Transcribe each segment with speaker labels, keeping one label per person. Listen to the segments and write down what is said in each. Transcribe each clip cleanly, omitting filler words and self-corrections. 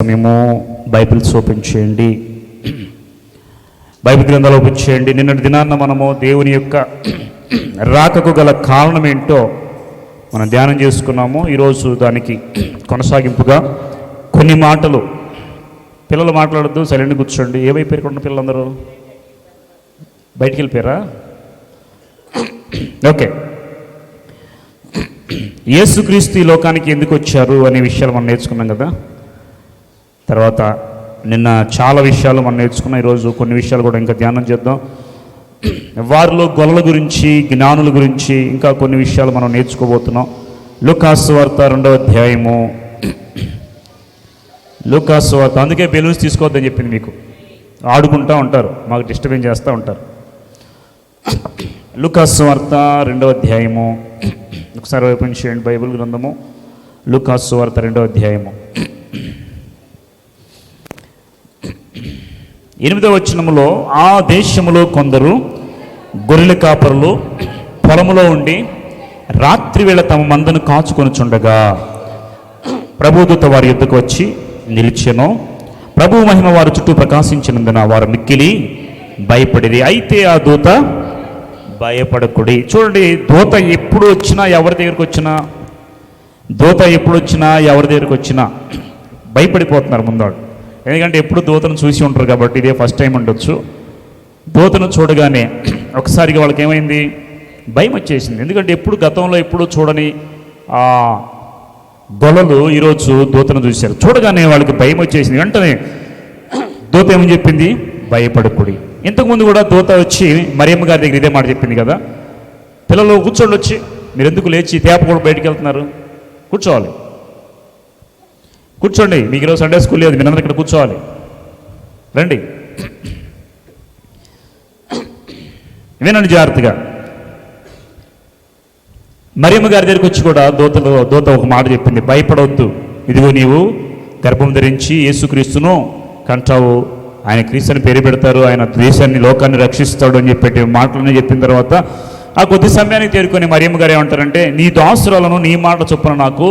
Speaker 1: సమయము Bibles open చేయండి, Bible గ్రంథాలు ఓపెన్ చేయండి. నిన్నటి దినాన్న మనము దేవుని యొక్క రాకకు గల కారణం ఏంటో మనం ధ్యానం చేసుకున్నాము. ఈరోజు దానికి కొనసాగింపుగా కొన్ని మాటలు. పిల్లలు మాట్లాడద్దు, సైలెంట్ కూర్చోండి. ఏమైపోయారు ఉన్న పిల్లలందరూ? బయటికి వెళ్ళిపోయారా? ఓకే. యేసుక్రీస్తు ఈ లోకానికి ఎందుకు వచ్చారు అనే విషయాలు మనం నేర్చుకున్నాం కదా. తర్వాత నిన్న చాలా విషయాలు మనం నేర్చుకున్నాం. ఈరోజు కొన్ని విషయాలు కూడా ఇంకా ధ్యానం చేద్దాం. వారిలో గొల్లల గురించి, జ్ఞానుల గురించి ఇంకా కొన్ని విషయాలు మనం నేర్చుకోబోతున్నాం. లూకాసు సువార్త 2వ అధ్యాయము. లూకాసు సువార్త, అందుకే బెలూన్స్ తీసుకోవద్దని చెప్పింది. మీకు ఆడుకుంటూ ఉంటారు, మాకు డిస్టర్బెన్స్ చేస్తూ ఉంటారు. లూకాసు సువార్త 2వ అధ్యాయము. ఒకసారి ఓపెన్ చేయండి బైబిల్ గ్రంథము. లూకాసు సువార్త 2వ అధ్యాయము 8వ వచనములో, ఆ దేశములో కొందరు గొర్రెల కాపరులు పొలములో ఉండి రాత్రి వేళ తమ మందను కాచుకొనుచుండగా ప్రభుదూత వారి యుద్ధకు వచ్చి నిలిచెను. ప్రభు మహిమ వారి చుట్టూ ప్రకాశించినందున వారు మిక్కిలి భయపడిరి. అయితే ఆ దూత భయపడకుడి. చూడండి, దూత ఎప్పుడు వచ్చినా, ఎవరి దగ్గరికి వచ్చినా, దూత ఎప్పుడు వచ్చినా, ఎవరి దగ్గరికి వచ్చినా భయపడిపోతున్నారు ముందాడు. ఎందుకంటే ఎప్పుడు దూతను చూసి ఉంటారు కాబట్టి, ఇదే ఫస్ట్ టైం ఉండొచ్చు. దూతను చూడగానే ఒకసారిగా వాళ్ళకి ఏమైంది? భయం వచ్చేసింది. ఎందుకంటే ఎప్పుడు గతంలో ఎప్పుడు చూడని ఆ గొల్లలు ఈరోజు దూతను చూశారు. చూడగానే వాళ్ళకి భయం వచ్చేసింది. వెంటనే దూత ఏమని చెప్పింది? భయపడకుడి. ఇంతకుముందు కూడా దూత వచ్చి మరియమ్మ గారి దగ్గర ఇదే మాట చెప్పింది కదా. పిల్లలు కూర్చోండి, వచ్చి మీరు ఎందుకు లేచి తేప కూడా బయటికి వెళ్తున్నారు? కూర్చోవాలి, కూర్చోండి. మీకు ఈరోజు సండే స్కూల్ లేదు, మీరందరూ ఇక్కడ కూర్చోవాలి. రండి, వినండి జాగ్రత్తగా. మరియమ్మ గారి దగ్గరికి వచ్చి కూడా దూత ఒక మాట చెప్పింది, భయపడవద్దు. ఇదిగో నీవు గర్భం ధరించి యేసుక్రీస్తును కంటావు. ఆయన క్రీస్తుని పేరు పెడతారు, ఆయన దేశాన్ని, లోకాన్ని రక్షిస్తాడు అని చెప్పే మాటలని చెప్పిన తర్వాత ఆ కొద్ది సమయానికి తేరుకొని మరియమ్మ గారు ఏమంటారంటే, నీ దాసురాలను నీ మాట చొప్పున నాకు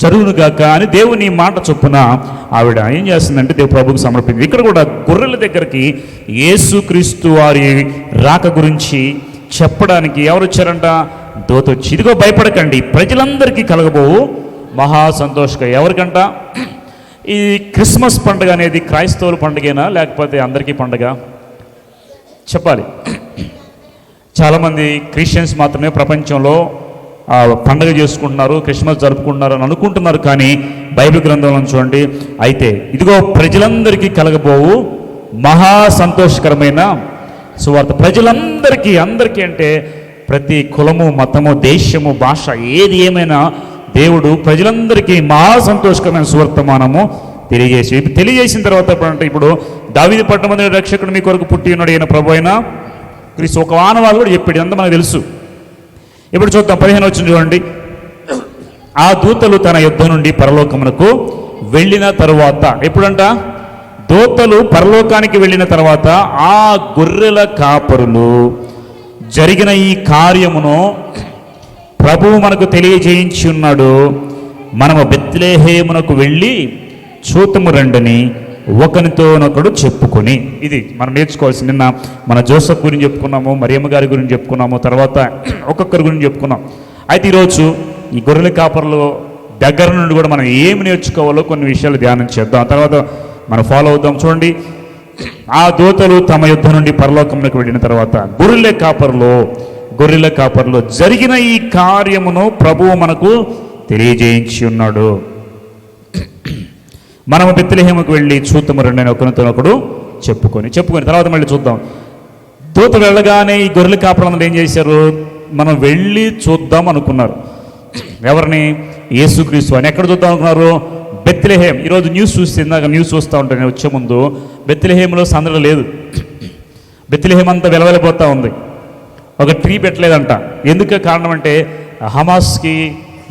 Speaker 1: జరుగునుగాక అని దేవుని మాట చొప్పున ఆవిడ ఏం చేస్తుందంటే దేవు ప్రభుకు సమర్పించింది. ఇక్కడ కూడా గొర్రెల దగ్గరికి యేసుక్రీస్తు వారి రాక గురించి చెప్పడానికి ఎవరు వచ్చారంట? దూత వచ్చి, ఇదిగో భయపడకండి, ప్రజలందరికీ కలగబోవు మహా సంతోషక. ఎవరికంట? ఈ క్రిస్మస్ పండుగ అనేది క్రైస్తవుల పండుగేనా, లేకపోతే అందరికీ పండుగ? చెప్పాలి. చాలామంది క్రిస్టియన్స్ మాత్రమే ప్రపంచంలో పండుగ చేసుకుంటున్నారు, క్రిస్మస్ జరుపుకుంటున్నారు అని అనుకుంటున్నారు. కానీ బైబిల్ గ్రంథంలో చూడండి, అయితే ఇదిగో ప్రజలందరికీ కలగబోవు మహా సంతోషకరమైన సువార్త. ప్రజలందరికీ, అందరికీ అంటే ప్రతి కులము, మతము, దేశము, భాష ఏమైనా దేవుడు ప్రజలందరికీ మహా సంతోషకరమైన సువర్తమానము తెలియజేసిన తర్వాత ఇప్పుడు దావీదు పట్టణమందు రక్షకుడు మీ కొరకు పుట్టి ఉన్నాడు, ఈయన ప్రభు అయిన క్రీస్తు. ఒక ఆనవాళ్ళు కూడా చెప్పాడు, అంతా మనకు తెలుసు. ఇప్పుడు చూద్దాం, 15 వచ్చిన చూడండి. ఆ దూతలు తన యుద్ధం నుండి పరలోకమునకు వెళ్ళిన తరువాత, ఎప్పుడంట? దూతలు పరలోకానికి వెళ్ళిన తర్వాత ఆ గొర్రెల కాపరులు జరిగిన ఈ కార్యమును ప్రభువు మనకు తెలియజేయించి ఉన్నాడు. మనము బెత్లెహేమునకు వెళ్ళి చూతము రండని ఒకరితోనొకడు చెప్పుకొని. ఇది మనం నేర్చుకోవాల్సింది. నిన్న మన జోసఫ్ గురించి చెప్పుకున్నాము, మరియమ్మ గారి గురించి చెప్పుకున్నాము, తర్వాత ఒక్కొక్కరి గురించి చెప్పుకున్నాం. అయితే ఈరోజు ఈ గొర్రెల కాపర్ల దగ్గర నుండి కూడా మనం ఏమి నేర్చుకోవాలో కొన్ని విషయాలు ధ్యానం చేద్దాం. ఆ తర్వాత మనం ఫాలో అవుదాం. చూడండి, ఆ దూతలు తమ యుద్ధం నుండి పరలోకంలోకి వెళ్ళిన తర్వాత గొర్రెల కాపర్లో జరిగిన ఈ కార్యమును ప్రభువు మనకు తెలియజేయించి ఉన్నాడు. మనము బెత్లెహేముకు వెళ్ళి చూతము రెండని ఒకరితోనొకడు చెప్పుకొని తర్వాత మళ్ళీ చూద్దాం. దూత వెళ్ళగానే ఈ గొర్రెల కాపరులందరూ ఏం చేశారు? మనం వెళ్ళి చూద్దాం అనుకున్నారు. ఎవరిని? యేసుక్రీస్తు. అని ఎక్కడ చూద్దాం అనుకున్నారు? బెత్లెహేం. ఈరోజు న్యూస్ చూస్తే, ఇందాక న్యూస్ చూస్తూ ఉంటాను నేను వచ్చే ముందు, బెత్లెహేంలో సందడి లేదు. బెత్లెహేం అంతా వెలవెలపోతూ ఉంది. ఒక ట్రీ పెట్టలేదంట. ఎందుకు కారణం అంటే హమాస్కి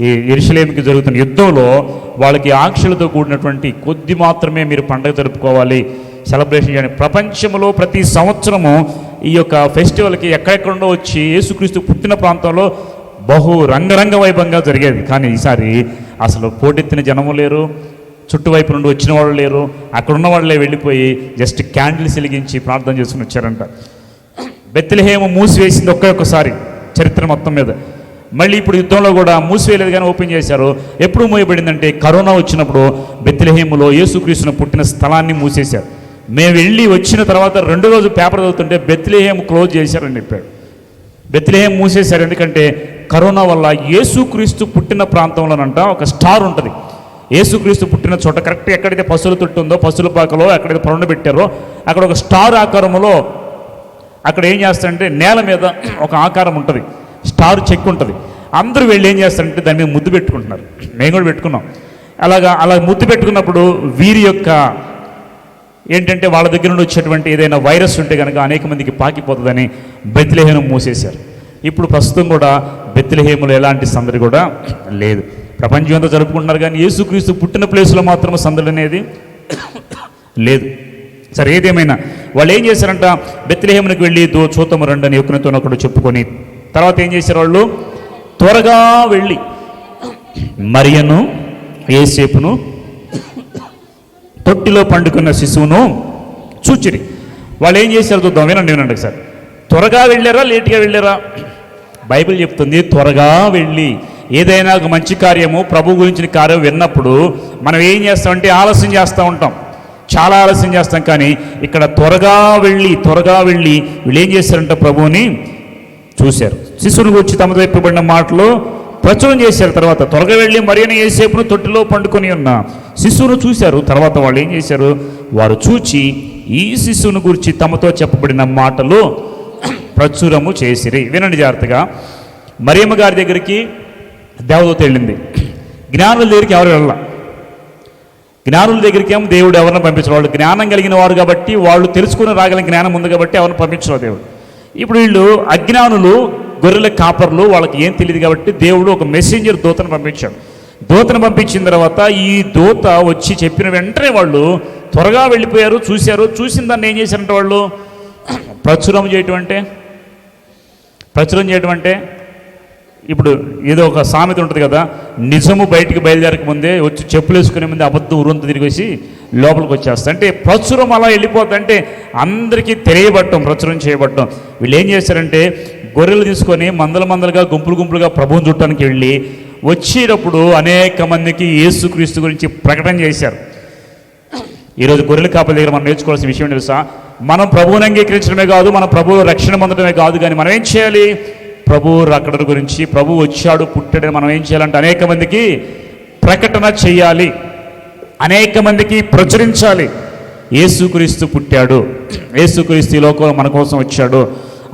Speaker 1: ఈ యెరూషలేముకి జరుగుతున్న యుద్ధంలో వాళ్ళకి ఆంక్షలతో కూడినటువంటి కొద్ది మాత్రమే మీరు పండుగ జరుపుకోవాలి, సెలబ్రేషన్ చేయాలి. ప్రపంచంలో ప్రతి సంవత్సరము ఈ యొక్క ఫెస్టివల్కి ఎక్కడెక్కడో వచ్చి యేసుక్రీస్తు పుట్టిన ప్రాంతంలో రంగరంగ వైభవంగా జరిగేది. కానీ ఈసారి అసలు పోటెత్తిన జనము లేరు, చుట్టువైపు నుండి వచ్చిన వాళ్ళు లేరు, అక్కడున్న వాళ్ళే వెళ్ళిపోయి జస్ట్ క్యాండిల్స్ వెలిగించి ప్రార్థన చేసుకుని వచ్చారంట. బెత్లెహేము మూసివేసింది ఒక్కసారి చరిత్ర మొత్తం మీద. మళ్ళీ ఇప్పుడు యుద్ధంలో కూడా మూసివేయలేదు కానీ ఓపెన్ చేశారు. ఎప్పుడు మూయబడిందంటే కరోనా వచ్చినప్పుడు బెత్లెహేములో యేసుక్రీస్తును పుట్టిన స్థలాన్ని మూసేశారు. మేము వెళ్ళి వచ్చిన తర్వాత 2వ రోజు పేపర్ చదువుతుంటే బెత్లెహేము క్లోజ్ చేశారని చెప్పాడు. బెత్లెహేము మూసేశారు ఎందుకంటే కరోనా వల్ల యేసుక్రీస్తు పుట్టిన ప్రాంతంలోనంట ఒక స్టార్ ఉంటుంది. యేసుక్రీస్తు పుట్టిన చోట కరెక్ట్ ఎక్కడైతే పశువుల తొట్టు ఉందో, పశువుల పాకలో ఎక్కడైతే పరుండ పెట్టారో అక్కడ ఒక స్టార్ ఆకారంలో అక్కడ ఏం చేస్తారంటే నేల మీద ఒక ఆకారం ఉంటుంది, స్టార్ చెక్ ఉంటుంది. అందరూ వెళ్ళి ఏం చేస్తారంటే దాని మీద ముద్దు పెట్టుకుంటున్నారు. మేము కూడా పెట్టుకున్నాం. అలా ముద్దు పెట్టుకున్నప్పుడు వీరి యొక్క ఏంటంటే వాళ్ళ దగ్గర నుండి వచ్చేటువంటి ఏదైనా వైరస్ ఉంటే కనుక అనేక మందికి పాకిపోతుందని బెత్లెహేము మూసేశారు. ఇప్పుడు ప్రస్తుతం కూడా బెత్లెహేములో ఎలాంటి సందడి కూడా లేదు. ప్రపంచం అంతా జరుపుకుంటున్నారు కానీ యేసుక్రీస్తు పుట్టిన ప్లేస్లో మాత్రం సందడి అనేది లేదు. సరే, ఏదేమైనా వాళ్ళు ఏం చేశారంట, బెత్లెహేమునికి వెళ్ళి చూతము రండి అని ఒకరితో చెప్పుకొని తర్వాత ఏం చేశారు, వాళ్ళు త్వరగా వెళ్ళి మరియను యేసేపును తొట్టిలో పండుకున్న శిశువును చూచిరి. వాళ్ళు ఏం చేశారు చూద్దాం, వినండి సార్. త్వరగా వెళ్ళారా లేట్గా వెళ్ళారా? బైబిల్ చెప్తుంది త్వరగా వెళ్ళి. ఏదైనా ఒక మంచి కార్యము, ప్రభు గురించిన కార్యం విన్నప్పుడు మనం ఏం చేస్తామంటే ఆలస్యం చేస్తూ ఉంటాం, చాలా ఆలస్యం చేస్తాం. కానీ ఇక్కడ త్వరగా వెళ్ళి వీళ్ళు ఏం చేశారంటే ప్రభువుని చూశారు. శిశువుని గురించి తమతో చెప్పబడిన మాటలు ప్రచురం చేశారు. తర్వాత త్వరగా వెళ్ళి మరియను యేసేపును తొట్టిలో పండుకొని ఉన్న శిశువును చూశారు. తర్వాత వాళ్ళు ఏం చేశారు, వారు చూచి ఈ శిశువుని గురించి తమతో చెప్పబడిన మాటలు ప్రచురము చేసిరి. వినండి జాగ్రత్తగా. మరియమ్మ గారి దగ్గరికి దేవదూత వెళ్ళింది. జ్ఞానుల దగ్గరికి ఎవరు వెళ్ళాల? జ్ఞానుల దగ్గరికి ఏమో దేవుడు ఎవరిని పంపించరు. వాళ్ళు జ్ఞానం కలిగిన వారు కాబట్టి, వాళ్ళు తెలుసుకుని రాగలిగిన జ్ఞానం ఉంది కాబట్టి ఎవరిని పంపించరు దేవుడు. ఇప్పుడు వీళ్ళు అజ్ఞానులు, గొర్రెల కాపర్లు, వాళ్ళకి ఏం తెలియదు కాబట్టి దేవుడు ఒక మెసెంజర్ దూతను పంపించాడు. దూతను పంపించిన తర్వాత ఈ దూత వచ్చి చెప్పిన వెంటనే వాళ్ళు త్వరగా వెళ్ళిపోయారు, చూశారు. చూసిన దాన్ని ఏం చేశారంటే వాళ్ళు ప్రచురం చేయటం అంటే ఇప్పుడు ఏదో ఒక సామెత ఉంటుంది కదా, నిజము బయటికి బయలుదేరక ముందే వచ్చి చెప్పులు వేసుకునే ముందే అబద్ధం ఉరుంత తిరిగేసి లోపలికి వచ్చేస్తా. అంటే ప్రచురం అలా వెళ్ళిపోతుంది. అంటే అందరికీ తెలియబట్టం, ప్రచురం చేయబట్టం. వీళ్ళు ఏం చేశారంటే గొర్రెలు తీసుకొని మందలుగా గుంపులుగా ప్రభువుని చుట్టానికి వెళ్ళి వచ్చేటప్పుడు అనేక మందికి యేసుక్రీస్తు గురించి ప్రకటన చేశారు. ఈరోజు గొర్రెల కాపల దగ్గర మనం నేర్చుకోవాల్సిన విషయం తెలుసా? మనం ప్రభువుని అంగీకరించడమే కాదు, మన ప్రభువు రక్షణ పొందడమే కాదు, కానీ మనం ఏం చేయాలి, ప్రభువు రాకడ గురించి, ప్రభు వచ్చాడు, పుట్టాడని మనం ఏం చేయాలంటే అనేక మందికి ప్రకటన చేయాలి, అనేక మందికి ప్రచురించాలి. యేసుక్రీస్తు పుట్టాడు, యేసుక్రీస్తు ఈ లోకంలో మన కోసం వచ్చాడు,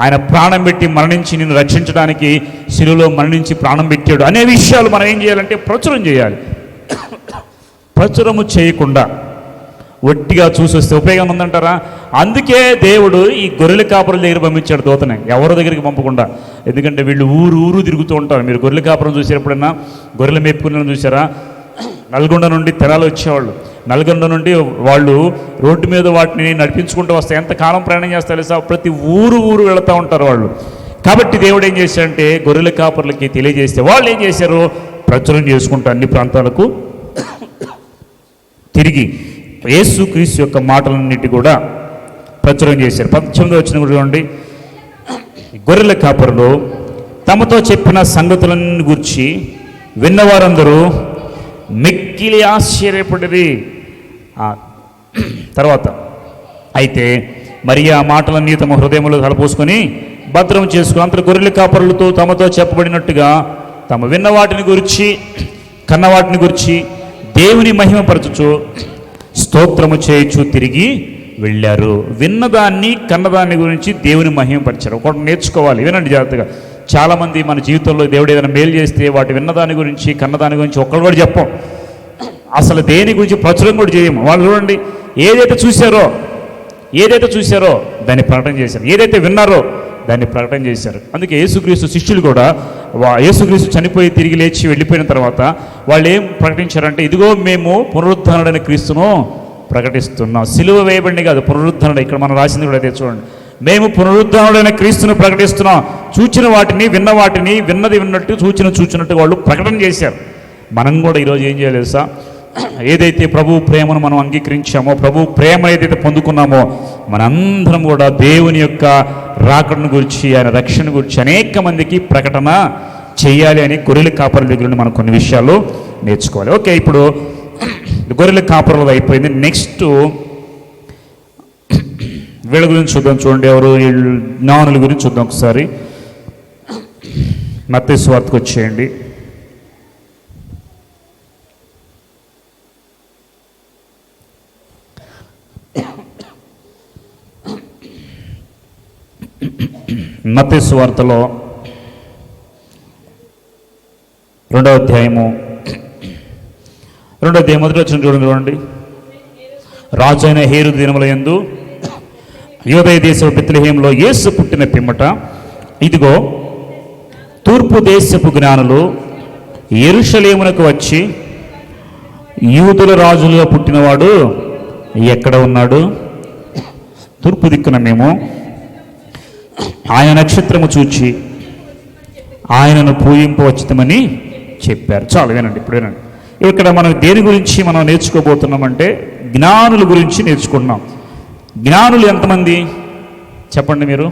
Speaker 1: ఆయన ప్రాణం పెట్టి మరణించి నిన్ను రక్షించడానికి శిలువలో మరణించి ప్రాణం పెట్టాడు అనే విషయాలు మనం ఏం చేయాలంటే ప్రచురం చేయాలి. ప్రచురము చేయకుండా ఒట్టిగా చూసి వస్తే ఉపయోగం ఉందంటారా? అందుకే దేవుడు ఈ గొర్రెల కాపురం దగ్గర పంపించాడు దూతని, ఎవరి దగ్గరికి పంపకుండా. ఎందుకంటే వీళ్ళు ఊరు తిరుగుతూ ఉంటారు. మీరు గొర్రెల కాపురం చూసేటప్పుడైనా గొర్రెలు మేపుకున్న చూసారా? నల్గొండ నుండి తెనాలి వచ్చేవాళ్ళు, నల్గొండ నుండి వాళ్ళు రోడ్డు మీద వాటిని నడిపించుకుంటూ వస్తాయి. ఎంతకాలం ప్రయాణం చేస్తారు తెలుసా? ప్రతి ఊరు వెళుతూ ఉంటారు వాళ్ళు. కాబట్టి దేవుడు ఏం చేశాడంటే గొర్రెల కాపర్లకి తెలియజేస్తే వాళ్ళు ఏం చేశారు, ప్రచురం చేసుకుంటూ అన్ని ప్రాంతాలకు తిరిగి యేసుక్రీస్తు యొక్క మాటలన్నిటి కూడా ప్రచురం చేశారు. 18వ వచనం కూడా చూడండి. గొర్రెల కాపరులు తమతో చెప్పిన సంగతులన్నీ గురించి విన్నవారందరూ మిక్కిలి ఆశ్చర్యపడిరి. తర్వాత అయితే మరి ఆ మాటలన్నీ తమ హృదయంలో తలపోసుకొని భద్రం చేసుకుని అంతటి గొర్రెల కాపరులతో తమతో చెప్పబడినట్టుగా తమ విన్న వాటిని గురించి కన్న వాటిని గురించి దేవుని మహిమపరచుచు స్తోత్రము చేయొచ్చు తిరిగి వెళ్ళారు. విన్నదాన్ని కన్నదాన్ని గురించి దేవుని మహిమపరిచారు. ఒకటి నేర్చుకోవాలి, వినండి జాగ్రత్తగా. చాలామంది మన జీవితంలో దేవుడు ఏదైనా మేలు చేస్తే వాటి విన్నదాని గురించి కన్నదాని గురించి ఒక్కరు కూడా చెప్పం, అసలు దేని గురించి ప్రచురం కూడా చేయము. వాళ్ళు చూడండి, ఏదైతే చూశారో దాన్ని ప్రకటన చేశారు, ఏదైతే విన్నారో దాన్ని ప్రకటన చేశారు. అందుకే యేసుక్రీస్తు శిష్యులు కూడా యేసుక్రీస్తు చనిపోయి తిరిగి లేచి వెళ్ళిపోయిన తర్వాత వాళ్ళు ఏం ప్రకటించారంటే, ఇదిగో మేము పునరుద్ధరణుడైన క్రీస్తును ప్రకటిస్తున్నాం. సిలువ వేయబడి కాదు, పునరుద్ధరణుడు. ఇక్కడ మనం రాసింది కూడా అదే చూడండి. మేము పునరుద్ధరణుడైన క్రీస్తును ప్రకటిస్తున్నాం. చూచిన వాటిని విన్న వాటిని విన్నది విన్నట్టు చూచినట్టు వాళ్ళు ప్రకటన చేశారు. మనం కూడా ఈరోజు ఏం చేయాలి తెలుసా? ఏదైతే ప్రభు ప్రేమను మనం అంగీకరించామో, ప్రభు ప్రేమ ఏదైతే పొందుకున్నామో, మనందరం కూడా దేవుని యొక్క రాకడను గురించి, ఆయన రక్షణ గురించి అనేక మందికి ప్రకటన చేయాలి అని గొర్రెల కాపరుల దగ్గర నుండి మనం కొన్ని విషయాలు నేర్చుకోవాలి. ఓకే, ఇప్పుడు గొర్రెల కాపరులు అయిపోయింది. నెక్స్ట్ వీళ్ళ గురించి చూద్దాం. చూడండి, ఎవరు జ్ఞానుల గురించి చూద్దాం ఒకసారి. మత్తయి సువార్తకు వచ్చేయండి. మత్తయి సువార్తలో 2వ అధ్యాయము మొదటి వచనం చూడండి. రాజు అయిన హేరోదు దినముల యందు యూదయ దేశపు బెత్లెహేములో యేసు పుట్టిన పిమ్మట, ఇదిగో తూర్పు దేశపు జ్ఞానులు యెరూషలేమునకు వచ్చి, యూదుల రాజులుగా పుట్టినవాడు ఎక్కడ ఉన్నాడు? తూర్పు దిక్కున మేము ఆయన నక్షత్రము చూచి ఆయనను పూజింపవచ్చుతామని చెప్పారు. చాలు, వినండి, ఇప్పుడు వినండి. ఇక్కడ మనం దేని గురించి మనం నేర్చుకోబోతున్నామంటే జ్ఞానుల గురించి నేర్చుకుంటున్నాం. జ్ఞానులు ఎంతమంది చెప్పండి మీరు?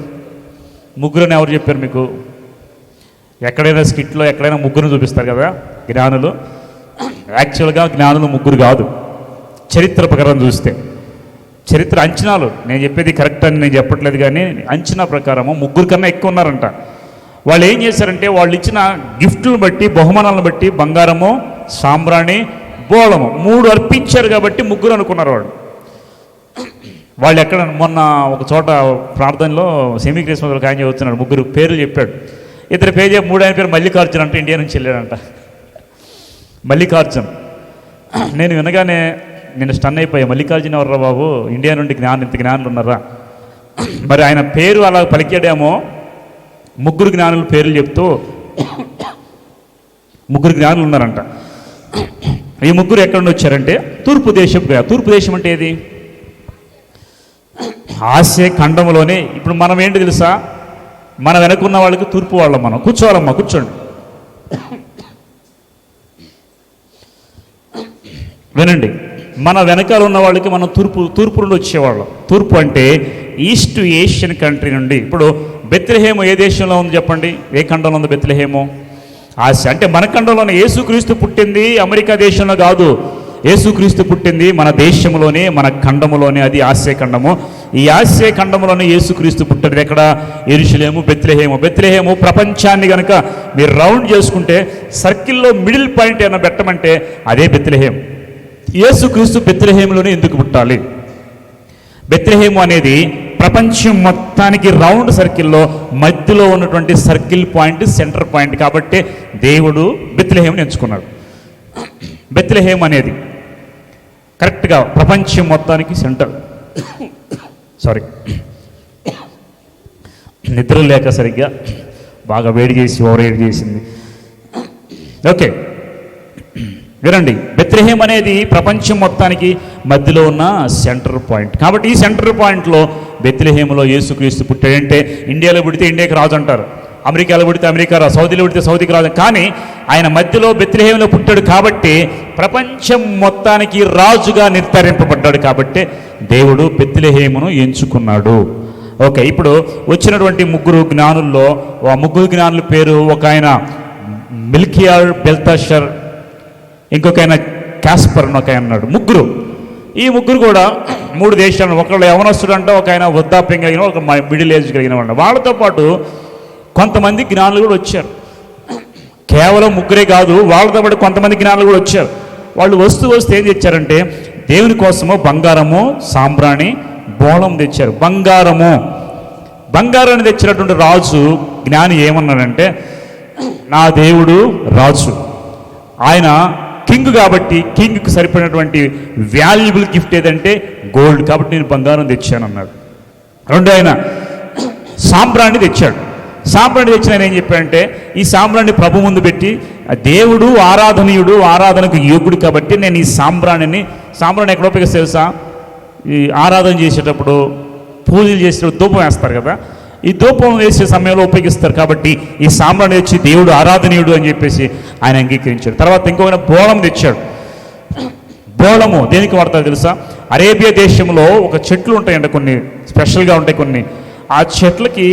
Speaker 1: ముగ్గురని ఎవరు చెప్పారు మీకు? ఎక్కడైనా స్కిట్లో ఎక్కడైనా ముగ్గురు చూపిస్తారు కదా జ్ఞానులు. యాక్చువల్గా జ్ఞానులు ముగ్గురు కాదు. చరిత్ర ప్రకారం చూస్తే, చరిత్ర అంచనాలు, నేను చెప్పేది కరెక్ట్ అని నేను చెప్పట్లేదు, కానీ అంచనా ప్రకారము ముగ్గురు కన్నా ఎక్కువ ఉన్నారంట. వాళ్ళు ఏం చేశారంటే, వాళ్ళు ఇచ్చిన గిఫ్ట్లను బట్టి, బహుమానాలను బట్టి బంగారము, సాంబ్రాణి, బోళము 3 అర్పించారు కాబట్టి ముగ్గురు అనుకున్నారు వాళ్ళు. ఎక్కడ మొన్న ఒక చోట ప్రార్థనలో సెమీ క్రిస్మస్ ఆయన చదువుతున్నాడు, ముగ్గురు పేర్లు చెప్పాడు. ఇద్దరు పేరు చెప్పి 3 ఆయన పేరు మల్లికార్జున్ అంటే ఇండియా నుంచి వెళ్ళాడంట. మల్లికార్జున్. నేను వినగానే నేను స్టన్ అయిపోయా. మల్లికార్జున ఎవర్రా బాబు, ఇండియా నుండి ఇంత జ్ఞానులు ఉన్నారా? మరి ఆయన పేరు అలా పలికాడేమో. ముగ్గురు జ్ఞానుల పేర్లు చెప్తూ ముగ్గురు జ్ఞానులు ఉన్నారంట. ఈ ముగ్గురు ఎక్కడ నుండి వచ్చారంటే తూర్పు దేశం అంటే ఏది? ఆసియా ఖండంలోనే. ఇప్పుడు మనం ఏంటి తెలుసా, మన వెనకున్న వాళ్ళకి తూర్పు వాళ్ళం. మనం కూర్చోవాలమ్మా, కూర్చోండి, వినండి. మన వెనకాల ఉన్న వాళ్ళకి మనం తూర్పు నుండి వచ్చేవాళ్ళం. తూర్పు అంటే ఈస్ట్ ఏషియన్ కంట్రీ నుండి. ఇప్పుడు బెత్లెహేము ఏ దేశంలో ఉంది చెప్పండి? ఏ ఖండంలో ఉంది బెత్లెహేము? ఆసియా. అంటే మన ఖండంలోనే. యేసుక్రీస్తు పుట్టింది అమెరికా దేశంలో కాదు. యేసుక్రీస్తు పుట్టింది మన దేశంలోనే, మన ఖండములోనే. అది ఆసియా ఖండము. ఈ ఆసియా ఖండంలోనే యేసుక్రీస్తు పుట్టినది ఎక్కడ? యెరూషలేము, బెత్లెహేము. ప్రపంచాన్ని కనుక మీరు రౌండ్ చేసుకుంటే సర్కిల్లో మిడిల్ పాయింట్ ఏమైనా పెట్టమంటే అదే బెత్లెహేం. యేసుక్రీస్తు బెత్లెహేములోనే ఎందుకు పుట్టాలి? బెత్లెహేము అనేది ప్రపంచం మొత్తానికి రౌండ్ సర్కిల్లో మధ్యలో ఉన్నటువంటి సర్కిల్ పాయింట్, సెంటర్ పాయింట్. కాబట్టి దేవుడు బెత్లెహేముని ఎంచుకున్నాడు. బెత్లెహేము అనేది కరెక్ట్గా ప్రపంచం మొత్తానికి సెంటర్. సారీ, నిద్ర లేక సరిగ్గా బాగా వేడి చేసి ఓవర్ వేడి చేసింది. ఓకే, వినండి. బెత్లెహేం అనేది ప్రపంచం మొత్తానికి మధ్యలో ఉన్న సెంటర్ పాయింట్. కాబట్టి ఈ సెంటర్ పాయింట్లో బెత్లెహేములో యేసుక్రీస్తు పుట్టాడంటే, ఇండియాలో పుడితే ఇండియాకి రాజు అంటారు, అమెరికాలో పుడితే అమెరికా రాజు, సౌదీలో పుడితే సౌదీకి రాజు. కానీ ఆయన మధ్యలో బెత్లెహేములో పుట్టాడు కాబట్టి ప్రపంచం మొత్తానికి రాజుగా నిర్ధారింపబడ్డాడు. కాబట్టి దేవుడు బెత్లెహేమును ఎంచుకున్నాడు. ఓకే, ఇప్పుడు వచ్చినటువంటి ముగ్గురు జ్ఞానుల్లో ఆ ముగ్గురు జ్ఞానుల పేరు, ఒక ఆయన మిల్కియార్ బెల్తాషర్, ఇంకొక ఆయన కాస్పర్ అని ఒక ఆయన ఉన్నాడు. ముగ్గురు. ఈ ముగ్గురు కూడా 3 దేశాలను, ఒకళ్ళు యవనస్తుడు అంట, ఒక ఆయన వృద్ధాప్యం కలిగిన, ఒక మిడిల్ ఏజ్ కలిగిన వాడు. వాళ్ళతో పాటు కొంతమంది జ్ఞానులు కూడా వచ్చారు. కేవలం ముగ్గురే కాదు, వాళ్ళతో పాటు కొంతమంది జ్ఞానులు కూడా వచ్చారు. వాళ్ళు వస్తే ఏం తెచ్చారంటే దేవుని కోసము బంగారము, సాంబ్రాణి, బోళం తెచ్చారు. బంగారాన్ని తెచ్చినటువంటి రాజు జ్ఞాని ఏమన్నాడంటే, నా దేవుడు రాజు, ఆయన కింగ్ కాబట్టి కింగ్కి సరిపడినటువంటి వాల్యుబుల్ గిఫ్ట్ ఏదంటే గోల్డ్, కాబట్టి నేను బంగారం తెచ్చాను అన్నాడు. రెండో ఆయన సాంబ్రాణి తెచ్చాడు. సాంబ్రాణి తెచ్చిన ఆయన ఏం చెప్పాడంటే, ఈ సాంబ్రాణి ప్రభు ముందు పెట్టి, దేవుడు ఆరాధనీయుడు, ఆరాధనకు యోగ్యుడు కాబట్టి నేను ఈ సాంబ్రాణి ఎక్కడ ఉపయోగిస్తే తెలుసా? ఈ ఆరాధన చేసేటప్పుడు, పూజలు చేసేటప్పుడు ధూపం వేస్తారు కదా, ఈ ధూపం వేసే సమయంలో ఉపయోగిస్తారు. కాబట్టి ఈ సాంబ్రాణి వచ్చి దేవుడు ఆరాధనీయుడు అని చెప్పేసి ఆయన అంగీకరించాడు. తర్వాత ఇంకొక బోళం తెచ్చాడు. బోళము దేనికి వాడతారు తెలుసా? అరేబియా దేశంలో ఒక చెట్లు ఉంటాయండి, కొన్ని స్పెషల్గా ఉంటాయి కొన్ని. ఆ చెట్లకి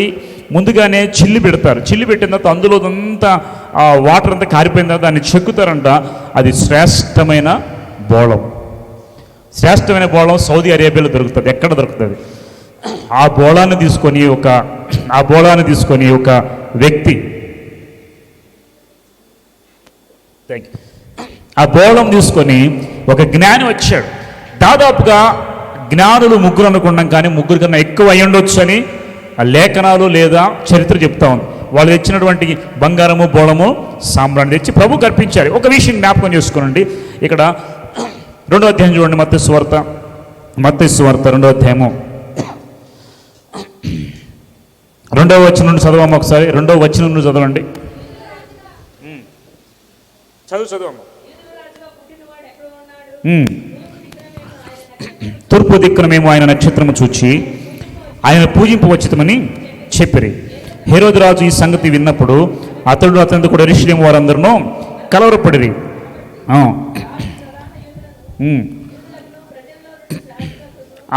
Speaker 1: ముందుగానే చిల్లి పెడతారు. చిల్లి పెట్టిన తర్వాత అందులో అంతా ఆ వాటర్ అంతా కారిపోయిన తర్వాత దాన్ని చెక్కుతారంట. అది శ్రేష్టమైన బోళం. శ్రేష్టమైన బోళం సౌదీ అరేబియాలో దొరుకుతుంది. ఎక్కడ దొరుకుతుంది? ఆ బోళాన్ని తీసుకొని ఒక వ్యక్తి, ఆ బోళం తీసుకొని ఒక జ్ఞాని వచ్చాడు. దాదాపుగా జ్ఞానులు ముగ్గురు అనుకున్నాం, కానీ ముగ్గురు కన్నా ఎక్కువ అయి ఉండొచ్చు అని ఆ లేఖనాలు లేదా చరిత్ర చెప్తా ఉంది. వాళ్ళు తెచ్చినటువంటి బంగారము, బోళము, సాంబ్రాణి తెచ్చి ప్రభువుకు అర్పించారు. ఒక విషయం జ్ఞాపకం చేసుకోనండి. ఇక్కడ 2వ అధ్యాయం చూడండి, మత్తయి సువార్త 2వ అధ్యాయము 2వ వచనం నుండి చదవమ్మ ఒకసారి. 2వ వచనం నుండి చదవండి. చదవమ్మ. తూర్పు దిక్కున మేము ఆయన నక్షత్రము చూచి ఆయన పూజింపవచ్చితమని చెప్పిరి. హేరోదు రాజు ఈ సంగతి విన్నప్పుడు అతనితో కూడా యెరూషలేము వారందరూ కలవరపడిరి.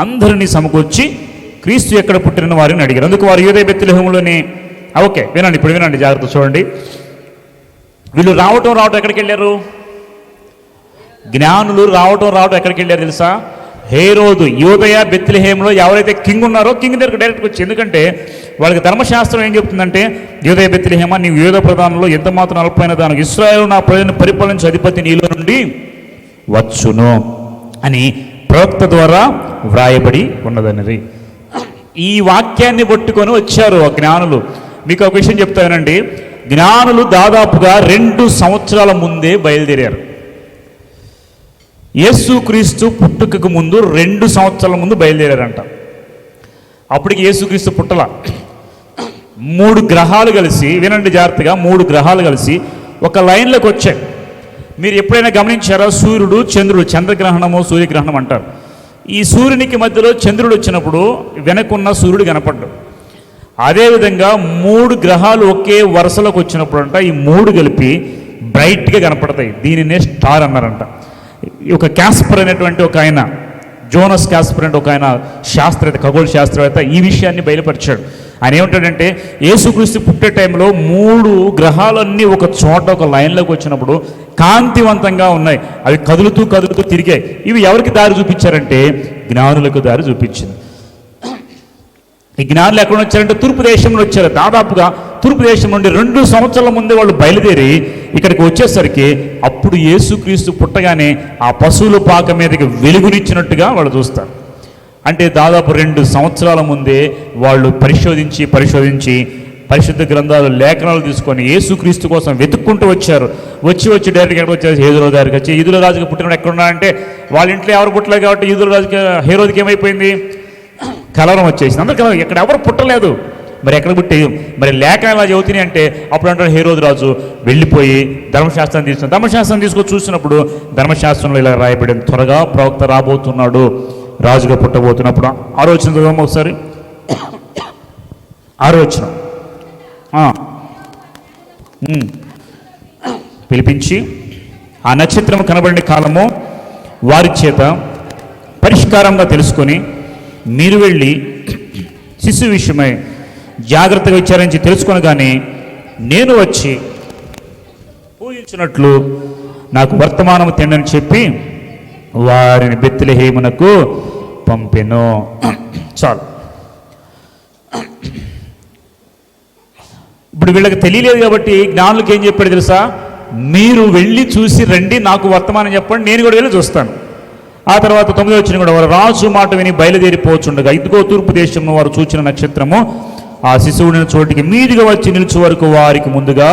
Speaker 1: అందరినీ సమకూర్చి క్రీస్తు ఎక్కడ పుట్టిన వారిని అడిగారు. అందుకు వారు యూదయ బెత్లెహేములోని. ఓకే, వినండి, ఇప్పుడు వినండి, జాగ్రత్త చూడండి. వీళ్ళు రావటం ఎక్కడికి వెళ్ళారు? జ్ఞానులు రావటం ఎక్కడికి వెళ్ళారు తెలుసా? హేరోదు యూదయ బెత్లెహేములో ఎవరైతే కింగ్ ఉన్నారో కింగ్ దగ్గరకు డైరెక్ట్గా వచ్చి, ఎందుకంటే వాళ్ళకి ధర్మశాస్త్రం ఏం చెప్తుందంటే, యూదయ బెత్లెహేమా, నీవు యూద ప్రధానంలో ఎంత మాత్రం అల్పమైన దానికి ఇశ్రాయేలు నా ప్రజలను పరిపాలించే అధిపతి నీలో నుండి వచ్చును అని ప్రవక్త ద్వారా వ్రాయబడి ఉన్నదన్నది. ఈ వాక్యాన్ని పట్టుకొని వచ్చారు ఆ జ్ఞానులు. మీకు ఒక విషయం చెప్తానండి, జ్ఞానులు దాదాపుగా 2 సంవత్సరాల ముందే బయలుదేరారు. యేసుక్రీస్తు పుట్టుకకు ముందు 2 సంవత్సరాల ముందు బయలుదేరారంట. అప్పటికి యేసుక్రీస్తు పుట్టల. 3 గ్రహాలు కలిసి, వినండి జాగ్రత్తగా, 3 గ్రహాలు కలిసి ఒక లైన్లోకి వచ్చాయి. మీరు ఎప్పుడైనా గమనించారా? సూర్యుడు, చంద్రుడు, చంద్రగ్రహణము, సూర్యగ్రహణం అంటారు. ఈ సూర్యునికి మధ్యలో చంద్రుడు వచ్చినప్పుడు వెనకున్న సూర్యుడు కనపడ్డాడు. అదేవిధంగా 3 గ్రహాలు ఒకే వరుసలోకి వచ్చినప్పుడు అంట ఈ 3 కలిపి బ్రైట్గా కనపడతాయి. దీనినే స్టార్ అన్నారంట. ఒక క్యాస్పర్ అనేటువంటి ఒక ఆయన, జోనస్ క్యాస్పర్ అంటే ఒక ఆయన శాస్త్రవేత్త, ఖగోళ శాస్త్రవేత్త, ఈ విషయాన్ని బయలుపరిచాడు. ఆయన ఏమంటాడంటే, యేసుక్రీస్తు పుట్టే టైంలో 3 గ్రహాలన్నీ ఒక చోట ఒక లైన్లోకి వచ్చినప్పుడు కాంతివంతంగా ఉన్నాయి. అవి కదులుతూ తిరిగాయి. ఇవి ఎవరికి దారి చూపించారంటే జ్ఞానులకు దారి చూపించింది. ఈ జ్ఞానులు ఎక్కడ వచ్చారంటే తూర్పు దేశంలో వచ్చారు. దాదాపుగా తూర్పు దేశం నుండి 2 సంవత్సరాల ముందే వాళ్ళు బయలుదేరి ఇక్కడికి వచ్చేసరికి అప్పుడు యేసుక్రీస్తు పుట్టగానే ఆ పశువుల పాక మీదకి వెలుగునిచ్చినట్టుగా వాళ్ళు చూస్తారు. అంటే దాదాపు 2 సంవత్సరాల ముందే వాళ్ళు పరిశోధించి పరిశుద్ధ గ్రంథాలు, లేఖనాలు తీసుకొని యేసుక్రీస్తు కోసం వెతుక్కుంటూ వచ్చారు. వచ్చి డైరెక్ట్గా ఎక్కడ వచ్చారు? హేరోదు దగ్గరికి వచ్చి, యూదుల రాజుకి పుట్టినప్పుడు ఎక్కడున్నారంటే వాళ్ళ ఇంట్లో ఎవరు పుట్టలేదు కాబట్టి యూదుల రాజుకి, హేరోదుకి ఏమైపోయింది? కలవరం వచ్చేసింది. అందరు కలవరం, ఇక్కడ ఎవరు పుట్టలేదు, మరి ఎక్కడ పుట్టి, మరి లేఖనం ఎలా చదువుతున్నాయి అంటే అప్పుడు అంటారు హేరోదు రాజు వెళ్ళిపోయి ధర్మశాస్త్రం తీసుకొని చూసినప్పుడు ధర్మశాస్త్రంలో ఇలా రాయబడింది, త్వరగా ప్రవక్త రాబోతున్నాడు, రాజుగా పుట్టబోతున్నప్పుడు. ఆలోచన చదవము ఒకసారి. ఆలోచన పిలిపించి ఆ నక్షత్రం కనబడిన కాలము వారి చేత పరిష్కారంగా తెలుసుకొని మీరు వెళ్ళి శిశువు విషయమై జాగ్రత్తగా విచారించి తెలుసుకొనగానే నేను వచ్చి పూజించినట్లు నాకు వర్తమానము తిండని చెప్పి వారిని బెత్లెహేమునకు పంపెను. చాలు. ఇప్పుడు వీళ్ళకి తెలియలేదు కాబట్టి జ్ఞానులకు ఏం చెప్పాడు తెలుసా? మీరు వెళ్ళి చూసి రండి, నాకు వర్తమానం చెప్పండి, నేను కూడా వెళ్ళి చూస్తాను. ఆ తర్వాత 9వ వచనం కూడా, వారు రాజు మాట విని బయలుదేరిపోచుండగా ఇదిగో తూర్పు దేశంలో వారు చూచిన నక్షత్రము ఆ శిశువుని చోటికి మీదిగా వచ్చి నిలిచే వరకు వారికి ముందుగా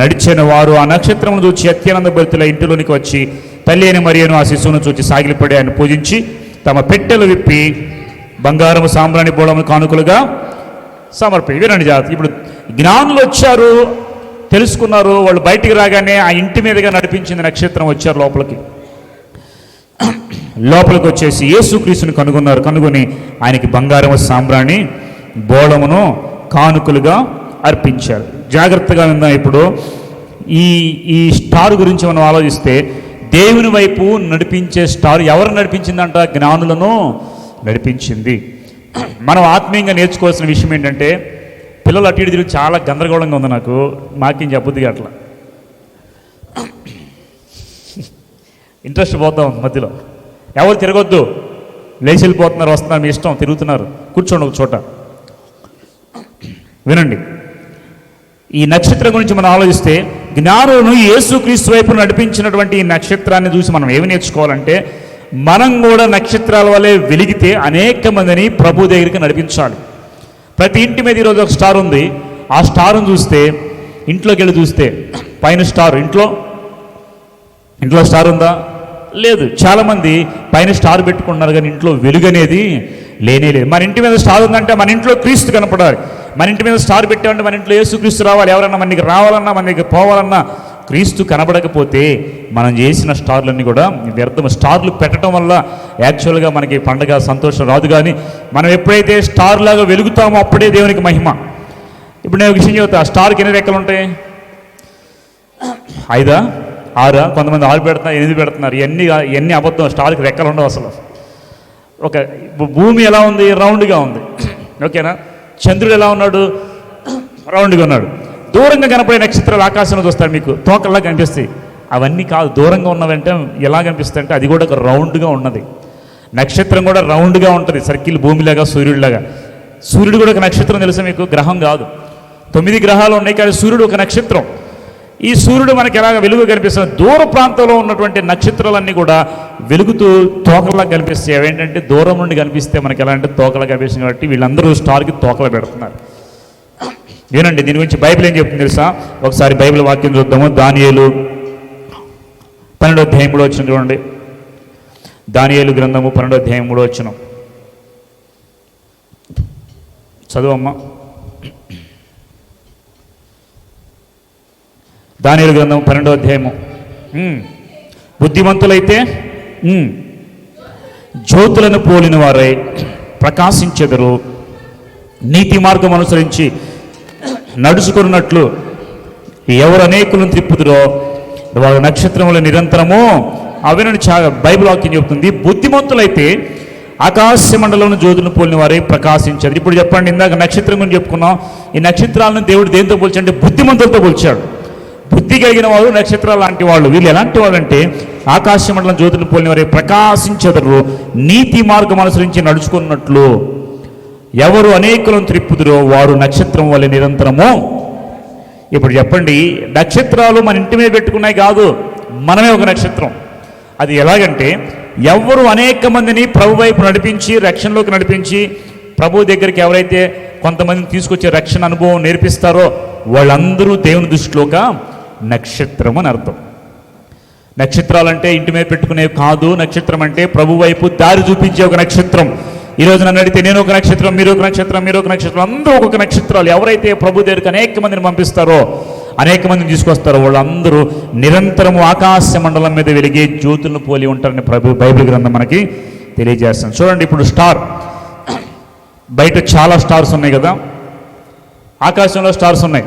Speaker 1: నడిచిన వారు ఆ నక్షత్రమును చూచి అత్యానంద భరితుల ఇంటిలోనికి వచ్చి తల్లి అయిన మరియను ఆ శిశువును చూచి సాగిలిపడి ఆయన పూజించి తమ పెట్టెలు విప్పి బంగారము, సాంబ్రాణి, బోళము కానుకలుగా సమర్పి. వినండి జాగ్రత్త. ఇప్పుడు జ్ఞానులు వచ్చారు, తెలుసుకున్నారు. వాళ్ళు బయటికి రాగానే ఆ ఇంటి మీదుగా నడిపించింది నక్షత్రం. వచ్చారు లోపలికి వచ్చేసి యేసుక్రీస్తుని కనుగొని ఆయనకి బంగారము, సాంబ్రాణి, బోళమును కానుకలుగా అర్పించారు. జాగ్రత్తగా ఉందా? ఇప్పుడు ఈ స్టార్ గురించి మనం ఆలోచిస్తే దేవుని వైపు నడిపించే స్టార్. ఎవరు నడిపించిందంట? జ్ఞానులను నడిపించింది. మనం ఆత్మీయంగా నేర్చుకోవాల్సిన విషయం ఏంటంటే, పిల్లలు అటు ఇటు తిరిగి చాలా గందరగోళంగా ఉంది నాకు, మాకేం చెప్పొద్దుగా అట్లా ఇంట్రెస్ట్ పోతా ఉంది మధ్యలో. ఎవరు తిరగొద్దు, లేచి వెళ్ళిపోతున్నారు, వస్తున్నారు, మీ ఇష్టం, తిరుగుతున్నారు, కూర్చోండి ఒక చోట. వినండి, ఈ నక్షత్రం గురించి మనం ఆలోచిస్తే, జ్ఞానులను యేసుక్రీస్తు వైపు నడిపించినటువంటి ఈ నక్షత్రాన్ని చూసి మనం ఏమి నేర్చుకోవాలంటే, మనం కూడా నక్షత్రాల వల్లే వెలిగితే అనేక మందిని ప్రభు దగ్గరికి నడిపించాలి. ప్రతి ఇంటి మీద ఈరోజు ఒక స్టార్ ఉంది. ఆ స్టార్ను చూస్తే, ఇంట్లోకి వెళ్ళి చూస్తే పైన స్టార్, ఇంట్లో స్టార్ ఉందా? లేదు. చాలామంది పైన స్టార్ పెట్టుకున్నారు కానీ ఇంట్లో వెలుగు అనేది లేనే లేదు. మన ఇంటి మీద స్టార్ ఉందంటే మన ఇంట్లో క్రీస్తు కనపడాలి. మన ఇంటి మీద స్టార్ పెట్టామంటే మన ఇంట్లో యేసుక్రీస్తు రావాలి. ఎవరన్నా మన దగ్గర రావాలన్నా, మన దగ్గర పోవాలన్నా క్రీస్తు కనబడకపోతే మనం చేసిన స్టార్లన్నీ కూడా వ్యర్థం. స్టార్లు పెట్టడం వల్ల యాక్చువల్గా మనకి పండగ సంతోషం రాదు. కానీ మనం ఎప్పుడైతే స్టార్ లాగా వెలుగుతామో అప్పుడే దేవునికి మహిమ. ఇప్పుడు నేను ఒక విషయం చెబుతా, ఆ స్టార్కి ఎన్ని రెక్కలు ఉంటాయి? 5, 6, కొంతమంది 6 పెడుతున్నారు, 8 పెడుతున్నారు. ఇవన్నీ అబద్ధం. స్టార్కి రెక్కలు ఉండవు అసలు. ఒక భూమి ఎలా ఉంది? రౌండ్గా ఉంది, ఓకేనా? చంద్రుడు ఎలా ఉన్నాడు? రౌండ్గా ఉన్నాడు. దూరంగా కనపడే నక్షత్రాలు ఆకాశంలో చూస్తారు, మీకు తోకల్లా కనిపిస్తాయి. అవన్నీ కాదు, దూరంగా ఉన్నవంటే ఎలా కనిపిస్తాయి అంటే అది కూడా ఒక రౌండ్గా ఉన్నది. నక్షత్రం కూడా రౌండ్గా ఉంటుంది, సర్కిల్, భూమిలాగా, సూర్యుడిలాగా. సూర్యుడు కూడా ఒక నక్షత్రం తెలుసా మీకు? గ్రహం కాదు. 9 గ్రహాలు ఉన్నాయి కానీ సూర్యుడు ఒక నక్షత్రం. ఈ సూర్యుడు మనకి ఎలాగ వెలుగు కనిపిస్తుంది? దూర ప్రాంతంలో ఉన్నటువంటి నక్షత్రాలన్నీ కూడా వెలుగుతూ తోకలా కనిపిస్తాయి. అవేంటంటే దూరం నుండి కనిపిస్తే మనకి ఎలా అంటే తోకలా కనిపిస్తుంది. కాబట్టి వీళ్ళందరూ స్టార్కి తోకలు పెడుతున్నారు. ఏనండి, దీని గురించి బైబిల్ ఏం చెప్తుంది తెలుసా? ఒకసారి బైబిల్ వాక్యం చూద్దాము. దానియేలు 12వ అధ్యాయం 3వ వచనం చూడండి. దానియేలు గ్రంథము 12వ అధ్యాయం 3వ వచనం చదువమ్మా. దానియేలు గ్రంథం 12వ అధ్యాయము. బుద్ధిమంతులైతే జ్యోతులను పోలిన వారై ప్రకాశించెదరు, నీతి మార్గం అనుసరించి నడుచుకున్నట్లు ఎవరు అనేకులను త్రిప్పుదురో వాళ్ళ నక్షత్రముల నిరంతరము అవినని బైబిల్ వాక్యం చెబుతుంది. బుద్ధిమంతులైతే ఆకాశ మండలంలో జ్యోతులను పోలిన వారే ప్రకాశించారు. ఇప్పుడు చెప్పండి, ఇందాక నక్షత్రం గురించి చెప్పుకున్నాం. ఈ నక్షత్రాలను దేవుడు దేంతో పోల్చాడు? బుద్ధిమంతులతో పోల్చాడు. బుద్ధి కలిగిన వారు నక్షత్రాలు లాంటి వాళ్ళు. వీళ్ళు ఎలాంటి వాళ్ళు అంటే ఆకాశ మండలం జ్యోతులను పోలిన వారే ప్రకాశించెదరు, నీతి మార్గం అనుసరించి నడుచుకున్నట్లు ఎవరు అనేకులను త్రిప్పుదురో వారు నక్షత్రం వల్ల నిరంతరము. ఇప్పుడు చెప్పండి, నక్షత్రాలు మన ఇంటి మీద పెట్టుకున్నాయి కాదు, మనమే ఒక నక్షత్రం. అది ఎలాగంటే, ఎవరు అనేక మందిని ప్రభు వైపు నడిపించి రక్షణలోకి నడిపించి ప్రభు దగ్గరికి ఎవరైతే కొంతమందిని తీసుకొచ్చే రక్షణ అనుభవం నేర్పిస్తారో వాళ్ళందరూ దేవుని దృష్టిలో ఒక నక్షత్రం అని అర్థం. నక్షత్రాలంటే ఇంటి మీద పెట్టుకునేవి కాదు. నక్షత్రం అంటే ప్రభు వైపు దారి చూపించే ఒక నక్షత్రం. ఈరోజు నన్ను అడిగితే నేను ఒక నక్షత్రం, మీరు ఒక నక్షత్రం, మీరు ఒక నక్షత్రం, అందరూ ఒక్కొక్క నక్షత్రాలు. ఎవరైతే ప్రభు దగ్గరికి అనేక మందిని పంపిస్తారో, అనేక మందిని తీసుకొస్తారో వాళ్ళందరూ నిరంతరము ఆకాశ మండలం మీద వెలిగే జ్యోతులను పోలి ఉంటారని బైబిల్ గ్రంథం మనకి తెలియజేస్తాం. చూడండి, ఇప్పుడు స్టార్, బయట చాలా స్టార్స్ ఉన్నాయి కదా, ఆకాశంలో స్టార్స్ ఉన్నాయి.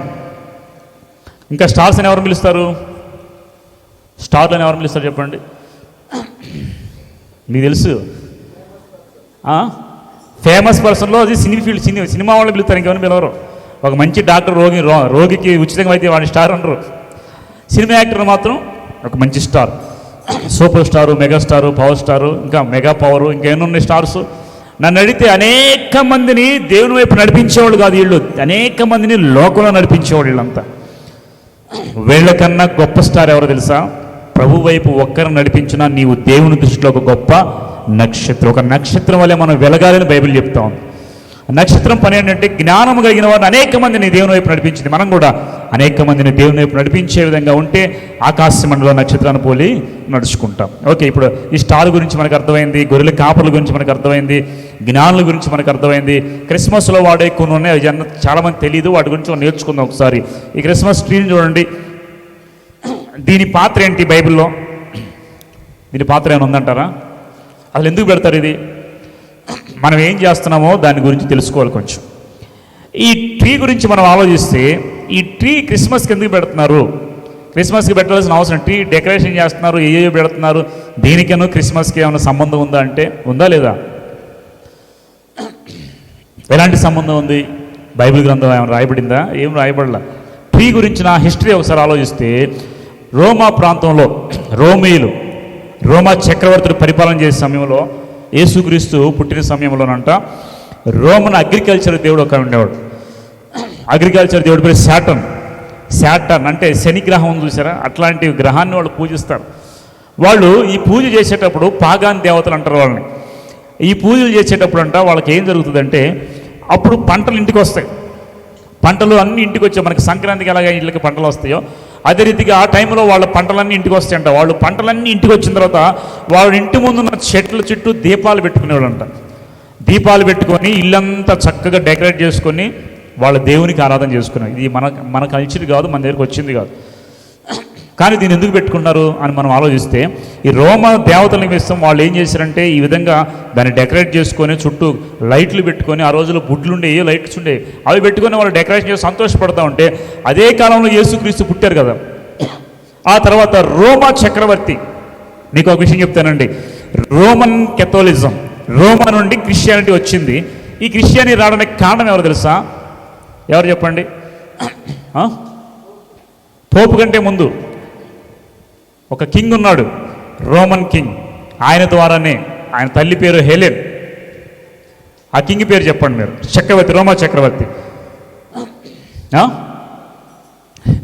Speaker 1: ఇంకా స్టార్స్ అని ఎవరు పిలుస్తారు? స్టార్లను ఎవరు పిలుస్తారు చెప్పండి? మీకు తెలుసు, ఫేమస్ పర్సన్లో అది సినిమా వాళ్ళు పిలుస్తారు, ఇంకెవరిని పిలవరు. ఒక మంచి డాక్టర్ రోగికి ఉచితంగా అయితే వాడిని స్టార్ అంటారు. సినిమా యాక్టర్ మాత్రం ఒక మంచి star, super star, mega star, power star, ఇంకా మెగా పవరు, ఇంకా ఎన్నున్నాయి స్టార్స్. నన్ను అడిగితే అనేక మందిని దేవుని వైపు నడిపించేవాళ్ళు కాదు వీళ్ళు, అనేక మందిని లోకంలో నడిపించేవాళ్ళు వీళ్ళంతా. వీళ్ళకన్నా గొప్ప స్టార్ ఎవరో తెలుసా? ప్రభు వైపు ఒక్కరిని నడిపించినా నీవు దేవుని దృష్టిలో ఒక గొప్ప నక్షత్రం. ఒక నక్షత్రం వల్లే మనం వెలగాలని బైబిల్ చెప్తా ఉంది. నక్షత్రం పని ఏంటంటే జ్ఞానం కలిగిన వారిని అనేక మందిని దేవుని వైపు నడిపించింది. మనం కూడా అనేక మందిని దేవుని వైపు నడిపించే విధంగా ఉంటే ఆకాశ మండలం నక్షత్రాన్ని పోలి నడుచుకుంటాం. ఓకే, ఇప్పుడు ఈ స్టార్ గురించి మనకు అర్థమైంది, గొర్రెల కాపర్ల గురించి మనకు అర్థమైంది, జ్ఞానుల గురించి మనకు అర్థమైంది. క్రిస్మస్లో వాడే కొన్ని ఉన్నాయి, అవి చాలామంది తెలియదు, వాటి గురించి మనం నేర్చుకుందాం ఒకసారి. ఈ క్రిస్మస్ ట్రీని చూడండి, దీని పాత్ర ఏంటి బైబిల్లో? దీని పాత్ర ఏమైనా ఉందంటారా? అసలు ఎందుకు పెడతారు ఇది? మనం ఏం చేస్తున్నామో దాని గురించి తెలుసుకోవాలి కొంచెం. ఈ ట్రీ గురించి మనం ఆలోచిస్తే, ఈ ట్రీ క్రిస్మస్కి ఎందుకు పెడుతున్నారు? క్రిస్మస్కి పెట్టాల్సిన అవసరం, ట్రీ డెకరేషన్ చేస్తున్నారు, ఏయో పెడుతున్నారు, దీనికేనో క్రిస్మస్కి ఏమైనా సంబంధం ఉందా అంటే ఉందా లేదా? ఎలాంటి సంబంధం ఉంది? బైబిల్ గ్రంథం ఏమైనా రాయబడిందా? ఏం రాయబడలా. ట్రీ గురించిన హిస్టరీ ఒకసారి ఆలోచిస్తే, రోమా ప్రాంతంలో రోమా చక్రవర్తులు పరిపాలన చేసే సమయంలో, యేసుక్రీస్తు పుట్టిన సమయంలోనంట రోమన్ అగ్రికల్చర్ దేవుడు ఒక ఉండేవాడు. అగ్రికల్చర్ దేవుడి పేరు శాటర్న్ అంటే శని గ్రహం ఉంది చూసారా, అట్లాంటి గ్రహాన్ని వాళ్ళు పూజిస్తారు. వాళ్ళు ఈ పూజ చేసేటప్పుడు పాగాన్ దేవతలు అంటారు వాళ్ళని. ఈ పూజలు చేసేటప్పుడు అంట వాళ్ళకి ఏం జరుగుతుందంటే, అప్పుడు పంటలు ఇంటికి వస్తాయి. పంటలు అన్నీ ఇంటికి వచ్చాయి. మనకి సంక్రాంతికి ఎలాగ ఇళ్ళకి పంటలు వస్తాయో అదే రీతిగా ఆ టైంలో వాళ్ళ పంటలన్నీ ఇంటికి వస్తాయంట. వాళ్ళు పంటలన్నీ ఇంటికి వచ్చిన తర్వాత వాళ్ళ ఇంటి ముందున్న చెట్ల చుట్టూ దీపాలు పెట్టుకునేవాళ్ళంట. దీపాలు పెట్టుకొని ఇల్లంతా చక్కగా డెకరేట్ చేసుకొని వాళ్ళ దేవునికి ఆరాధన చేసుకున్నారు. ఇది మన కల్చర్ కాదు, మన దగ్గరికి వచ్చింది కాదు. కానీ దీన్ని ఎందుకు పెట్టుకున్నారు అని మనం ఆలోచిస్తే, ఈ రోమ దేవతల నిమిత్తం వాళ్ళు ఏం చేశారంటే ఈ విధంగా దాన్ని డెకరేట్ చేసుకొని చుట్టూ లైట్లు పెట్టుకొని, ఆ రోజుల్లో బుడ్లు ఉండే ఏ లైట్స్ ఉండే అవి పెట్టుకొని వాళ్ళు డెకరేషన్ చేసి సంతోషపడతా ఉంటే, అదే కాలంలో యేసుక్రీస్తు పుట్టారు కదా. ఆ తర్వాత రోమా చక్రవర్తి, మీకు ఒక విషయం చెప్తానండి, రోమన్ కెథోలిజం, రోమా నుండి క్రిస్టియానిటీ వచ్చింది. ఈ క్రిస్టియానిటీ రావడానికి కారణం ఎవరు తెలుసా? ఎవరు చెప్పండి? పోపు కంటే ముందు ఒక కింగ్ ఉన్నాడు, రోమన్ కింగ్. ఆయన ద్వారానే, ఆయన తల్లి పేరు హెలెన్. ఆ కింగ్ పేరు చెప్పండి మీరు. చక్రవర్తి, రోమా చక్రవర్తి.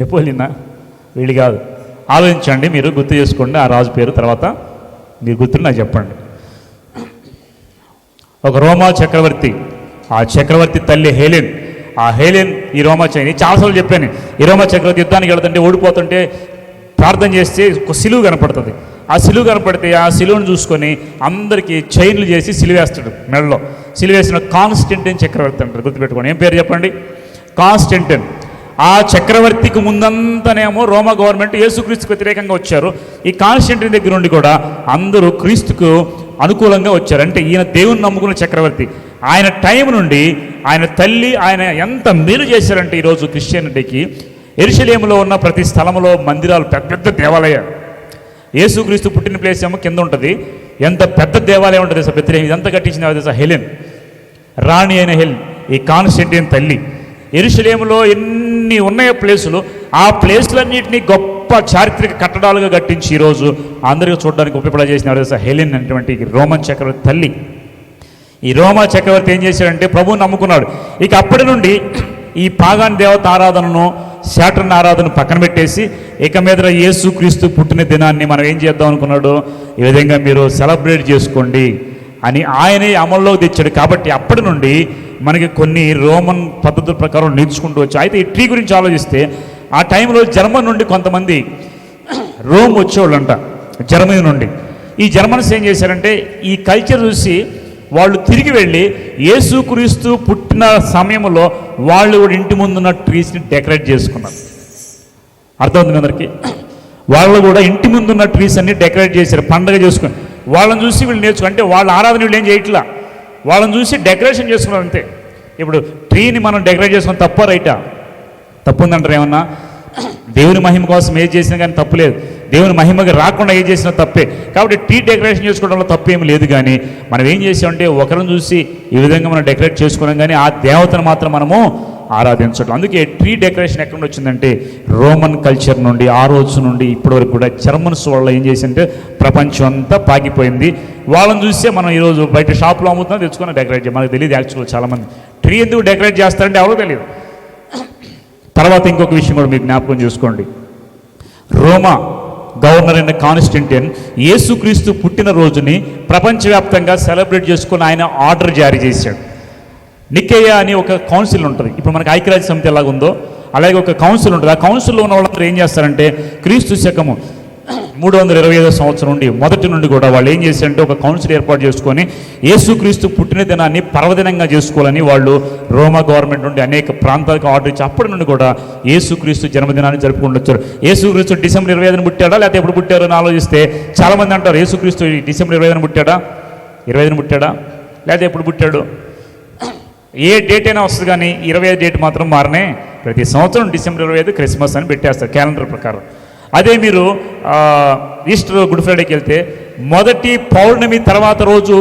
Speaker 1: ఎప్పుడైనా వీళ్ళు కాదు, ఆలోచించండి, మీరు గుర్తు చేసుకోండి ఆ రాజు పేరు. తర్వాత మీరు గుర్తులు నాకు చెప్పండి. ఒక రోమా చక్రవర్తి, ఆ చక్రవర్తి తల్లి హెలెన్. ఆ హెలెన్ ఈ రోమా చక్రవర్తి, చాలాసార్లు చెప్పాను, ఈ రోమా చక్రవర్తి యుద్ధానికి వెళ్తుంటే ఓడిపోతుంటే ప్రార్థన చేస్తే ఒక సిలువు కనపడుతుంది. ఆ సిలువు కనపడితే ఆ సిలువును చూసుకొని అందరికీ చైన్లు చేసి సిలువేస్తాడు మెడలో. సిలువేసిన కాన్స్టెంటైన్ చక్రవర్తి అంటారు, గుర్తుపెట్టుకోండి. ఏం పేరు చెప్పండి? కాన్స్టెంటైన్. ఆ చక్రవర్తికి ముందంతానేమో రోమా గవర్నమెంట్ యేసుక్రీస్తుకు వ్యతిరేకంగా వచ్చారు. ఈ కాన్స్టెంటైన్ దగ్గర నుండి కూడా అందరూ క్రీస్తుకు అనుకూలంగా వచ్చారు. అంటే ఈయన దేవుని నమ్ముకున్న చక్రవర్తి. ఆయన టైం నుండి ఆయన తల్లి ఆయన ఎంత మేలు చేశారంటే ఈరోజు క్రిస్టియానిటీకి యెరూషలేములో ఉన్న ప్రతి స్థలంలో మందిరాలు, పెద్ద పెద్ద దేవాలయాలు. యేసుక్రీస్తు పుట్టిన ప్లేస్ ఏమో కింద ఉంటుంది. ఎంత పెద్ద దేవాలయం ఉంటుంది సార్ బెత్లెహేం. ఇదంతా కట్టించిన సార్ హెలెన్, రాణి అయిన హెలెన్, ఈ కాన్స్టెంటైన్ తల్లి. యెరూషలేములో ఎన్ని ఉన్నాయో ప్లేసులు, ఆ ప్లేసులన్నింటినీ గొప్ప చారిత్రక కట్టడాలుగా కట్టించి ఈరోజు అందరికీ చూడడానికి ఉపయోగపడజేసిన సార్ హెలెన్ అనేటువంటి రోమన్ చక్రవర్తి తల్లి. ఈ రోమా చక్రవర్తి ఏం చేశాడంటే ప్రభువుని నమ్ముకున్నాడు. ఇక అప్పటి నుండి ఈ పాగాన్ దేవత ఆరాధనను, శాటర్న్ ఆరాధన పక్కన పెట్టేసి ఇక మీద యేసుక్రీస్తు పుట్టిన దినాన్ని మనం ఏం చేద్దాం అనుకున్నాడు, ఈ విధంగా మీరు సెలబ్రేట్ చేసుకోండి అని ఆయనే అమల్లోకి తెచ్చాడు. కాబట్టి అప్పటి నుండి మనకి కొన్ని రోమన్ పద్ధతుల ప్రకారం నేర్చుకుంటూ వచ్చాయి. అయితే ఈ ట్రీ గురించి ఆలోచిస్తే, ఆ టైంలో జర్మన్ నుండి కొంతమంది రోమ్ వచ్చేవాళ్ళంట, జర్మనీ నుండి. ఈ జర్మన్స్ ఏం చేశారంటే ఈ కల్చర్ చూసి వాళ్ళు తిరిగి వెళ్ళి యేసుక్రీస్తు పుట్టిన సమయంలో వాళ్ళు కూడా ఇంటి ముందున్న ట్రీస్ని డెకరేట్ చేసుకున్నారు. అర్థమవుతుంది అందరికీ? వాళ్ళు కూడా ఇంటి ముందున్న ట్రీస్ అన్ని డెకరేట్ చేశారు, పండగ చేసుకుని. వాళ్ళని చూసి వీళ్ళు నేర్చుకుని, అంటే వాళ్ళ ఆరాధన వీళ్ళు ఏం చేయట్లా, వాళ్ళని చూసి డెకరేషన్ చేసుకున్నారు అంతే. ఇప్పుడు ట్రీని మనం డెకరేట్ చేసుకుని తప్ప రైటా? తప్పు ఉందంటారు ఏమన్నా? దేవుని మహిమ కోసం ఏది చేసినా కానీ తప్పు లేదు, దేవుని మహిమకి రాకుండా ఏది చేసినా తప్పే. కాబట్టి ట్రీ డెకరేషన్ చేసుకోవడంలో తప్పేమి లేదు. కానీ మనం ఏం చేసామంటే ఒకరిని చూసి ఈ విధంగా మనం డెకరేట్ చేసుకున్నాం, కానీ ఆ దేవతను మాత్రం మనము ఆరాధించడం. అందుకే ట్రీ డెకరేషన్ ఎక్కడ నుండి వచ్చిందంటే రోమన్ కల్చర్ నుండి. ఆ రోజు నుండి ఇప్పటి వరకు కూడా జర్మన్స్ వల్ల ఏం చేసిందంటే ప్రపంచం అంతా పాకిపోయింది. వాళ్ళని చూస్తే మనం ఈరోజు బయట షాప్లో అమ్ముతున్నాం, తెచ్చుకొని డెకరేట్ చేయాలి. మనకు తెలియదు యాక్చువల్గా చాలామంది ట్రీ ఎందుకు డెకరేట్ చేస్తారంటే ఎవరో తెలియదు. తర్వాత ఇంకొక విషయం కూడా మీరు జ్ఞాపకం చేసుకోండి. రోమా గవర్నర్ అయిన కాన్స్టెంటైన్ యేసుక్రీస్తు పుట్టిన రోజుని ప్రపంచవ్యాప్తంగా సెలబ్రేట్ చేసుకుని ఆయన ఆర్డర్ జారీ చేశాడు. నికేయ అని ఒక కౌన్సిల్ ఉంటుంది. ఇప్పుడు మనకి ఐక్యరాజ్య సమితి ఎలాగుందో అలాగే ఒక కౌన్సిల్ ఉంటుంది. ఆ కౌన్సిల్లో ఉన్న వాళ్ళందరూ ఏం చేస్తారంటే క్రీస్తు శకము 325 సంవత్సరం నుండి మొదటి నుండి కూడా వాళ్ళు ఏం చేశారంటే ఒక కౌన్సిల్ ఏర్పాటు చేసుకొని యేసుక్రీస్తు పుట్టిన దినాన్ని పర్వదినంగా చేసుకోవాలని వాళ్ళు రోమా గవర్నమెంట్ నుండి అనేక ప్రాంతాలకు ఆర్డర్ ఇచ్చి అప్పటి నుండి కూడా యేసుక్రీస్తు జన్మదినాన్ని జరుపుకుంటూ వచ్చారు. యేసుక్రీస్తు డిసెంబర్ 25 పుట్టాడా లేకపోతే ఎప్పుడు పుట్టారు అని ఆలోచిస్తే చాలామంది అంటారు యేసుక్రీస్తు డిసెంబర్ 25 పుట్టాడా, 25 పుట్టాడా, లేకపోతే ఎప్పుడు పుట్టాడు. ఏ డేట్ అయినా వస్తుంది, కానీ 25 డేట్ మాత్రం మారనే. ప్రతి సంవత్సరం డిసెంబర్ 25 క్రిస్మస్ అని పెట్టేస్తారు క్యాలెండర్ ప్రకారం. అదే మీరు ఈస్టర్ గుడ్ ఫ్రైడేకి వెళ్తే మొదటి పౌర్ణమి తర్వాత రోజు